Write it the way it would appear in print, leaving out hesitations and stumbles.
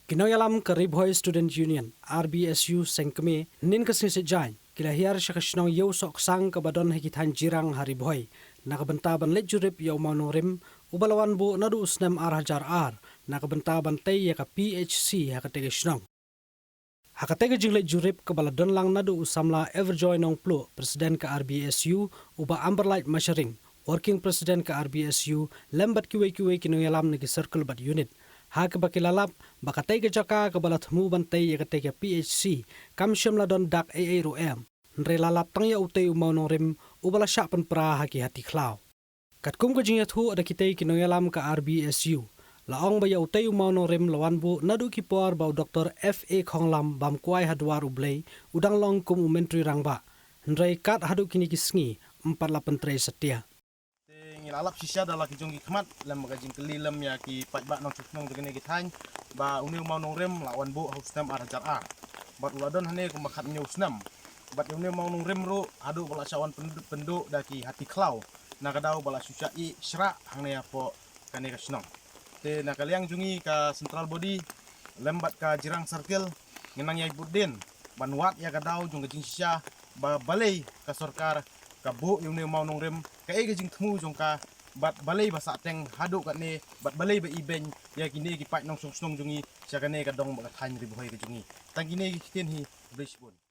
Kinoyalam ke Ribhoy Student Union RBSU sengkeme nin ke sejai kilahir syakasnong yau sok sang ke badon hikitan jirang Haribhoy nakabentaban let jurip yau maunorim ubalawan bu nadu usnam R nakabentaban tei ya ka PHC hakategesnong hakatege jinglet jurip ke baladon lang nadu usamla Everjoy nong plu presiden ke RBSU uba Amberlight Masharing working president ke RBSU lembat kiwe kinoyalam negi circle bat unit hak bakilalap bakatai ke jaka ke balat mu bantai ya ke PHC kam syamla don dak AAROM nre lalap tang ya utei umau norim ubala syak penpra haki hati klau katkum ke jingat hu ada kitai kinoyalam ke RBSU laong ba ya utei umau norim lawan bu nadu kipor bau Dr. FA Khonglam bam kuai hadwar ublei udang long kum umentri rangba nre kat hadu kini kisngi 48 setia ngilalap sisya dalam kijong kikmat lam magajing keli lam ya ki patbak nong susnong dengan kitany ba uni mau nong rem lawan bu husnam arajar a bat uladon hane ku makat nyusnam bat uni mau nong rem ru adu bala sawan penduduk daki hati klau nakadau bala susai syra hang ne apo kane kasnong te nakaliang jungi ka central body lembat ka jirang circle ngenang yai budin banwat ya kadau jung gajing sisya ba balai ka sarkar kabu yung ne mau nong rem kai gajing temu jongka bat balai basa teng hadu kat ne bat balai ba iben ya kini ki pat nong sung jungi sakane ka dong ba than Ribhoy ka jungi tang kini ki ten hi brisbon